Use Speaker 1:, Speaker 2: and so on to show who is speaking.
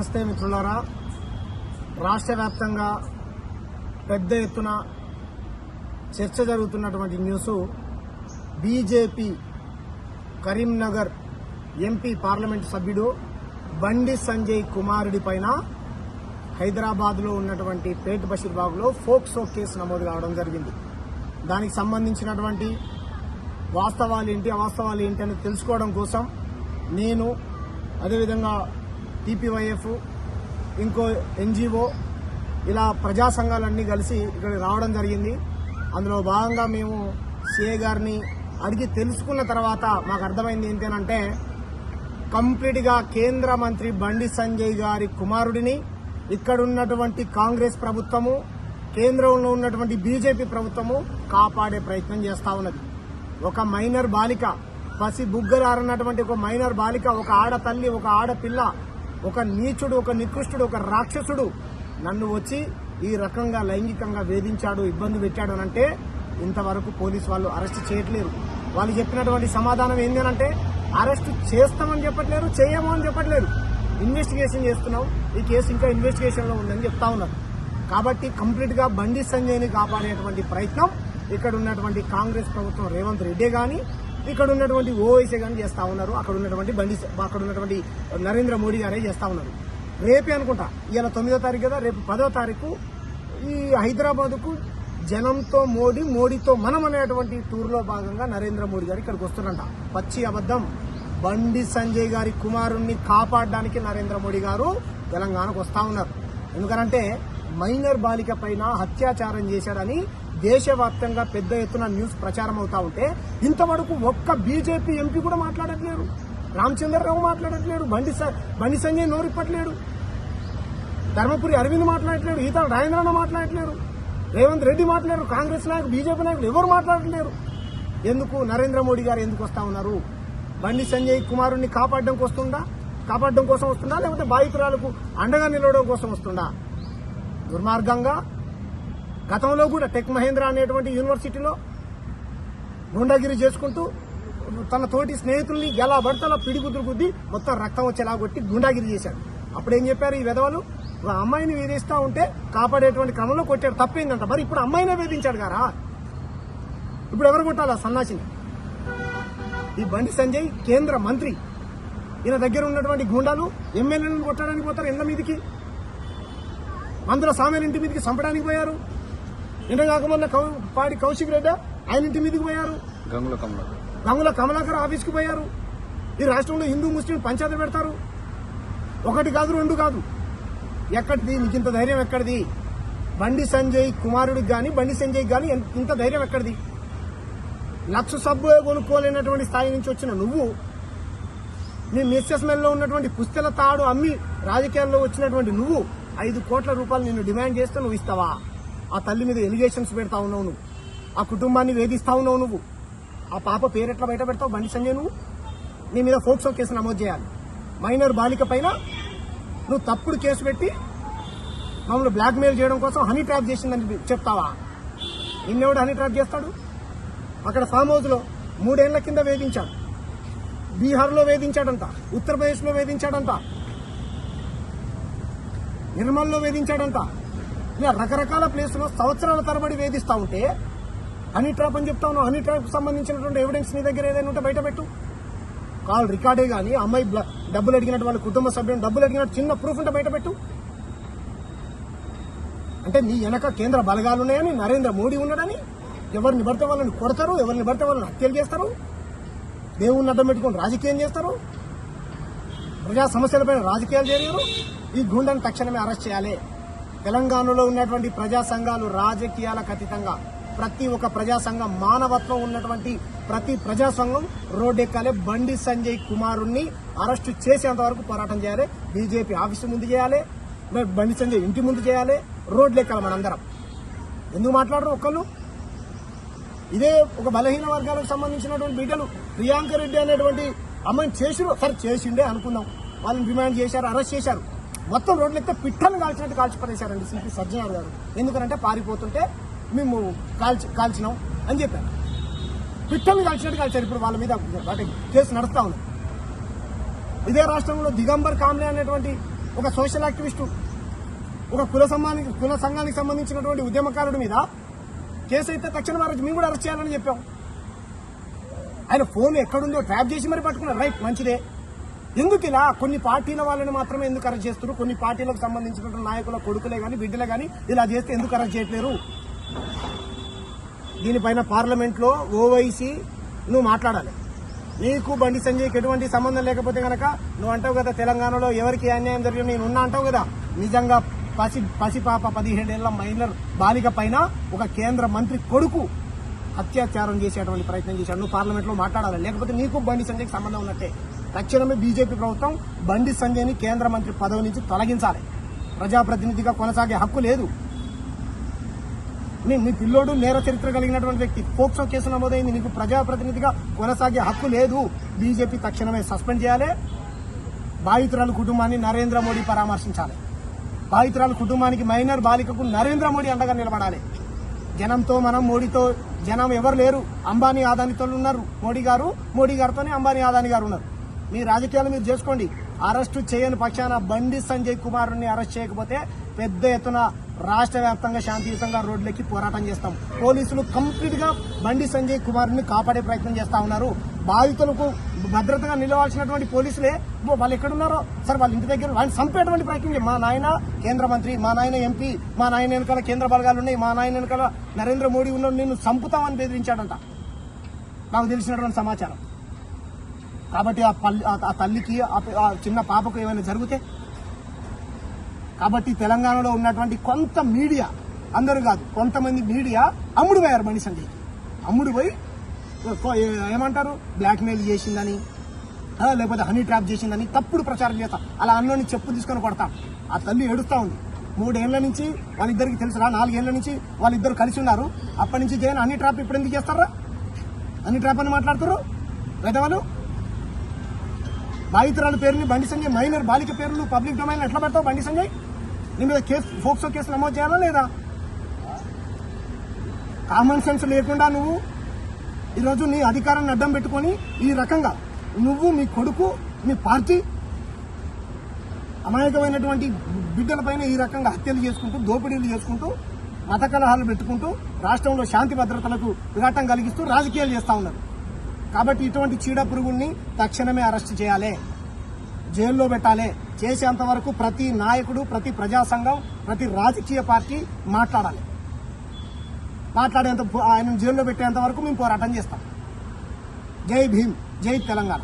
Speaker 1: నమస్తే మిత్రులారా. రాష్ట్ర వ్యాప్తంగా పెద్ద ఎత్తున చర్చ జరుగుతున్నటువంటి news, BJP Karimnagar MP parliament సభ్యుడు బండి సంజయ్ కుమారుడి పైన హైదరాబాద్లో ఉన్నటువంటి పేట్ బషీర్బాగ్లో ఫోక్సో కేసు నమోదు కావడం జరిగింది. దానికి సంబంధించినటువంటి వాస్తవాలు ఏంటి, అవాస్తవాలు ఏంటి అని తెలుసుకోవడం కోసం నేను, అదేవిధంగా టీపీవైఎఫ్, ఇంకో ఎన్జిఓ, ఇలా ప్రజా సంఘాలన్నీ కలిసి ఇక్కడికి రావడం జరిగింది. అందులో భాగంగా మేము సిఐ గారిని అడిగి తెలుసుకున్న తర్వాత మాకు అర్థమైంది ఏంటంటే, కంప్లీట్గా కేంద్ర మంత్రి బండి సంజయ్ గారి కుమారుడిని ఇక్కడున్నటువంటి కాంగ్రెస్ ప్రభుత్వము, కేంద్రంలో ఉన్నటువంటి బీజేపీ ప్రభుత్వము కాపాడే ప్రయత్నం చేస్తా ఉన్నది. ఒక మైనర్ బాలిక, పసి బుగ్గరారన్నటువంటి ఒక మైనర్ బాలిక, ఒక ఆడతల్లి, ఒక ఆడపిల్ల, ఒక నీచుడు, ఒక నికృష్టుడు, ఒక రాక్షసుడు నన్ను వచ్చి ఈ రకంగా లైంగికంగా వేధించాడు, ఇబ్బంది పెట్టాడు అని అంటే ఇంతవరకు పోలీసు వాళ్ళు అరెస్ట్ చేయట్లేరు. వాళ్ళు చెప్పినటువంటి సమాధానం ఏంటంటే, అరెస్ట్ చేస్తామని చెప్పట్లేరు, చేయము అని చెప్పట్లేరు, ఇన్వెస్టిగేషన్ చేస్తున్నాం, ఈ కేసు ఇంకా ఇన్వెస్టిగేషన్ లో ఉందని చెప్తా ఉన్నారు. కాబట్టి కంప్లీట్ గా బండి సంజయ్ ని కాపాడేటువంటి ప్రయత్నం ఇక్కడ ఉన్నటువంటి కాంగ్రెస్ ప్రభుత్వం రేవంత్ రెడ్డి గాని, ఇక్కడ ఉన్నటువంటి ఓవైసీ గాని చేస్తా ఉన్నారు. అక్కడ ఉన్నటువంటి నరేంద్ర మోడీ గారే చేస్తా ఉన్నారు. రేపే అనుకుంటా, ఇవాళ 9వ తారీఖు కదా, రేపు 10వ తారీఖు ఈ హైదరాబాద్ కు జనంతో మోడీ, మోడీతో మనం అనేటువంటి టూర్ లో భాగంగా నరేంద్ర మోడీ గారు ఇక్కడికి వస్తున్నారంట. పచ్చి అబద్దం. బండి సంజయ్ గారి కుమారుణ్ణి కాపాడడానికి నరేంద్ర మోడీ గారు తెలంగాణకు వస్తా ఉన్నారు. ఎందుకంటే మైనర్ బాలిక పైన అత్యాచారం చేశాడని దేశవ్యాప్తంగా పెద్ద ఎత్తున న్యూస్ ప్రచారం అవుతా ఉంటే ఇంతవరకు ఒక్క బీజేపీ ఎంపీ కూడా మాట్లాడట్లేరు, రామచంద్రరావు మాట్లాడట్లేడు, బండి సంజయ్ నోరిప్పట్లేడు, ధర్మపురి అరవింద్ మాట్లాడట్లేడు, ఈతల రాజేంద్రన్న మాట్లాడట్లేరు, రేవంత్ రెడ్డి మాట్లాడారు, కాంగ్రెస్ నాయకులు, బీజేపీ నాయకులు ఎవరు మాట్లాడట్లేరు. ఎందుకు? నరేంద్ర మోడీ గారు ఎందుకు వస్తా ఉన్నారు? బండి సంజయ్ కుమారుణ్ణి కాపాడడం కోసం వస్తుందా, లేకపోతే బాధితురాలకు అండగా నిలవడం కోసం వస్తుందా? దుర్మార్గంగా గతంలో కూడా టెక్ మహేంద్ర అనేటువంటి యూనివర్సిటీలో గుండాగిరి చేసుకుంటూ తన తోటి స్నేహితుల్ని ఎలా పడతలా పిడిగుద్దులు గుద్ది మొత్తం రక్తం వచ్చేలా కొట్టి గుండాగిరి చేశాడు. అప్పుడేం చెప్పారు ఈ విధవలు? ఒక అమ్మాయిని వేధిస్తా ఉంటే కాపాడేటువంటి క్రమంలో కొట్టాడు, తప్పేందంట. మరి ఇప్పుడు అమ్మాయినే వేధించాడు గారా, ఇప్పుడు ఎవరు కొట్టాలా? సన్నాసిని. ఈ బండి సంజయ్ కేంద్ర మంత్రి, ఈయన దగ్గర ఉన్నటువంటి గుండాలు ఎమ్మెల్యేలను కొట్టడానికి పోతారు ఎండ మీదికి, మందుల సామాన్ ఇంటి మీదకి చంపడానికి పోయారు. నిన్న కాకమన్న పాడి కౌశిక్ రెడ్డి ఆయన ఇంటి మీదకి పోయారు, గంగుల కమలాకర్ ఆఫీస్కి పోయారు. ఈ రాష్ట్రంలో హిందూ ముస్లిం పంచాయతీ పెడతారు. ఒకటి కాదు, రెండు కాదు. ఎక్కడిది మీకు ఇంత ధైర్యం? ఎక్కడిది? బండి సంజయ్ కుమారుడికి గాని, బండి సంజయ్ గాని ఇంత ధైర్యం ఎక్కడిది? లక్ష సబ్బు కొనుక్కోలేనటువంటి స్థాయి నుంచి వచ్చిన నువ్వు, నీ మిస్సెస్మెల్ లో ఉన్నటువంటి పుస్తల తాడు అమ్మి రాజకీయాల్లో వచ్చినటువంటి నువ్వు 5 కోట్ల రూపాయలు నిన్ను డిమాండ్ చేస్తే నువ్వు ఇస్తావా? ఆ తల్లి మీద ఎలిగేషన్స్ పెడతా ఉన్నావు నువ్వు, ఆ కుటుంబాన్ని వేధిస్తా ఉన్నావు నువ్వు. ఆ పాప పేరెట్లా బయట పెడతావు బండి సంజయ్? నువ్వు నీ మీద ఫోక్సో కేసు నమోదు చేయాలి. మైనర్ బాలిక పైన నువ్వు తప్పుడు కేసు పెట్టి మమ్మల్ని బ్లాక్మెయిల్ చేయడం కోసం హనీ ట్రాప్ చేసిందని చెప్తావా? నిన్నెవడు హనీ ట్రాప్ చేస్తాడు? అక్కడ ఫామ్ హౌస్ లో 3 ఏళ్ల కింద వేధించాడు, బీహార్లో వేధించాడంట, ఉత్తరప్రదేశ్లో వేధించాడంట, నిర్మల్లో వేధించాడంట. ఇలా రకరకాల ప్లేసులో సంవత్సరాల తరబడి వేధిస్తా ఉంటే హనీ ట్రాప్ అని చెప్తా ఉన్నావు. హనీ ట్రాప్ కు సంబంధించినటువంటి ఎవిడెన్స్ నీ దగ్గర ఏదైనా ఉంటే బయట పెట్టు. కాల్ రికార్డే గానీ, అమ్మాయి డబ్బులు అడిగినట్టు, వాళ్ళ కుటుంబ సభ్యులను డబ్బులు అడిగినట్టు చిన్న ప్రూఫ్ ఉంటే బయట పెట్టు. అంటే నీ వెనక కేంద్ర బలగాలున్నాయని, నరేంద్ర మోడీ ఉన్నాడని, ఎవరిని పడితే వాళ్ళని కొడతారు, ఎవరిని పడితే వాళ్ళని హత్యలు చేస్తారు, దేవుణ్ణి అడ్డం పెట్టుకుని రాజకీయం చేస్తారు, ప్రజా సమస్యలపైన రాజకీయాలు చేయరు. ఈ గుండాన్ని తక్షణమే అరెస్ట్ చేయాలి. తెలంగాణలో ఉన్నటువంటి ప్రజా సంఘాలు రాజకీయాలకు అతీతంగా ప్రతి ఒక్క ప్రజా సంఘం, మానవత్వం ఉన్నటువంటి ప్రతి ప్రజా సంఘం రోడ్డెక్కాలి. బండి సంజయ్ కుమారుణ్ణి అరెస్టు చేసేంత వరకు పోరాటం చేయాలి. బీజేపీ ఆఫీసు ముందు చేయాలి, బండి సంజయ్ ఇంటి ముందు చేయాలి, రోడ్లు ఎక్కాలి మనందరం. ఎందుకు మాట్లాడరు ఒక్కళ్ళు? ఇదే ఒక బలహీన వర్గాలకు సంబంధించినటువంటి బిడ్డలు ప్రియాంక రెడ్డి అనేటువంటి అమ్మాయిని చేసిరు, సరే చేసిండే అనుకుందాం, వాళ్ళని డిమాండ్ చేశారు, అరెస్ట్ చేశారు. మొత్తం రోడ్లు ఎక్కితే పిట్టను కాల్చినట్టు కాల్చిపడేశారండి సిపి సజ్జనార్ గారు. ఎందుకంటే పారిపోతుంటే మేము కాల్చినాం అని చెప్పారు. పిట్టను కాల్చినట్టు కాల్చారు. ఇప్పుడు వాళ్ళ మీద కేసు నడుస్తా ఉంది. ఇదే రాష్ట్రంలో దిగంబర్ కామ్లే అనేటువంటి ఒక సోషల్ యాక్టివిస్టు, ఒక కుల సంఘానికి సంబంధించినటువంటి ఉద్యమకారుడి మీద కేసు అయితే తక్షణం అరెస్ట్, మేము కూడా అరెస్ట్ చేయాలని చెప్పాం. ఆయన ఫోన్ ఎక్కడుందో ట్రాప్ చేసి మరి పట్టుకున్నారు. రైట్, మంచిదే. ఎందుకు ఇలా కొన్ని పార్టీల వాళ్ళని మాత్రమే ఎందుకు అరెస్ట్ చేస్తారు? కొన్ని పార్టీలకు సంబంధించినటువంటి నాయకుల కొడుకులే కానీ బిడ్డలే కానీ ఇలా చేస్తే ఎందుకు అరెస్ట్ చేయట్లేరు? దీనిపైన పార్లమెంట్లో ఓవైసీ నువ్వు మాట్లాడాలి. నీకు బండి సంజయ్కి ఎటువంటి సంబంధం లేకపోతే గనక నువ్వు అంటావు కదా తెలంగాణలో ఎవరికి అన్యాయం జరిగింది నేను ఉన్నా అంటావు కదా. నిజంగా పసిపాప 17 ఏళ్ల మైనర్ బాలిక పైన ఒక కేంద్ర మంత్రి కొడుకు అత్యాచారం చేసేటువంటి ప్రయత్నం చేశాడు. నువ్వు పార్లమెంట్లో మాట్లాడాలి. లేకపోతే నీకు బండి సంజయ్కి సంబంధం ఉన్నట్టే. తక్షణమే బీజేపీ ప్రభుత్వం బండి సంజయ్ని కేంద్ర మంత్రి పదవి నుంచి తొలగించాలి. ప్రజాప్రతినిధిగా కొనసాగే హక్కు లేదు. మీ పిల్లోడు నేర చరిత్ర కలిగినటువంటి వ్యక్తి, పోక్సో కేసు నమోదైంది, నీకు ప్రజాప్రతినిధిగా కొనసాగే హక్కు లేదు. బీజేపీ తక్షణమే సస్పెండ్ చేయాలి. బాధితురాలు కుటుంబాన్ని నరేంద్ర మోడీ పరామర్శించాలి. బాధితురాలు కుటుంబానికి మైనర్ బాలికకు నరేంద్ర మోడీ అండగా నిలబడాలి. జనంతో మనం మోడీతో జనం ఎవరు లేరు. అంబానీ అదానితో ఉన్నారు మోడీ గారితోనే అంబానీ అదాని గారు ఉన్నారు. మీ రాజకీయాలు మీరు చేసుకోండి. అరెస్టు చేయని పక్షాన బండి సంజయ్ కుమార్ని అరెస్ట్ చేయకపోతే పెద్ద ఎత్తున రాష్ట్ర వ్యాప్తంగా శాంతియుతంగా రోడ్లెక్కి పోరాటం చేస్తాం. పోలీసులు కంప్లీట్ గా బండి సంజయ్ కుమార్ని కాపాడే ప్రయత్నం చేస్తా ఉన్నారు. బాధితులకు భద్రతగా నిలవాల్సినటువంటి పోలీసులే వాళ్ళు ఎక్కడున్నారో సార్ వాళ్ళ ఇంటి దగ్గర వాళ్ళని చంపేటువంటి ప్రయత్నం. మా నాయన కేంద్ర మంత్రి, మా నాయన ఎంపీ, మా నాయన వెనకాల కేంద్ర బలగాలు ఉన్నాయి, మా నాయన వెనకాల నరేంద్ర మోడీ ఉన్నాడు, నిన్ను చంపుతామని బెదిరించాడంట నాకు తెలిసినటువంటి సమాచారం. కాబట్టి ఆ తల్లికి ఆ చిన్న పాపకు ఏమైనా జరిగితే, కాబట్టి తెలంగాణలో ఉన్నటువంటి కొంత మీడియా, అందరూ కాదు కొంతమంది మీడియా అమ్ముడు పోయారు బండి సంజయ్కి. అమ్ముడు పోయి ఏమంటారు బ్లాక్మెయిల్ చేసిందని లేకపోతే హనీ ట్రాప్ చేసిందని తప్పుడు ప్రచారం చేస్తాం. అలా అన్నోని చెప్పు తీసుకొని కొడతాం. ఆ తల్లి ఏడుస్తా ఉంది. 3 ఏళ్ల నుంచి వాళ్ళిద్దరికి తెలుసురా, 4 ఏళ్ల నుంచి వాళ్ళిద్దరు కలిసి ఉన్నారు. అప్పటి నుంచి జగన్ హనీ ట్రాప్ ఇప్పుడు ఎందుకు చేస్తారా? హనీ ట్రాప్ అని మాట్లాడుతారు పెద్దవాళ్ళు. బాధితురాల పేరుని బండి సంజయ్ మైనర్ బాలిక పేర్లు పబ్లిక్ డొమైన్ ఎట్లా పెడతావు? బండి సంజయ్ నీ మీద ఫోక్సో కేసు నమోదు చేయాలా లేదా? కామన్ సెన్స్ లేకుండా నువ్వు ఈరోజు నీ అధికారాన్ని అడ్డం పెట్టుకొని ఈ రకంగా నువ్వు, మీ కొడుకు, మీ పార్టీ అమాయకమైనటువంటి బిడ్డలపైన ఈ రకంగా హత్యలు చేసుకుంటూ, దోపిడీలు చేసుకుంటూ, మత కలహాలు పెట్టుకుంటూ రాష్ట్రంలో శాంతి భద్రతలకు విఘాటం కలిగిస్తూ రాజకీయాలు చేస్తా ఉన్నారు. కాబట్టి ఇటువంటి చీడ పురుగుల్ని తక్షణమే అరెస్ట్ చేయాలి, జైల్లో పెట్టాలి. చేసేంత వరకు ప్రతి నాయకుడు, ప్రతి ప్రజా సంఘం, ప్రతి రాజకీయ పార్టీ మాట్లాడాలి. మాట్లాడేంత ఆయన జైల్లో పెట్టేంత వరకు మేము పోరాటం చేస్తాం. జై భీమ్, జై తెలంగాణ.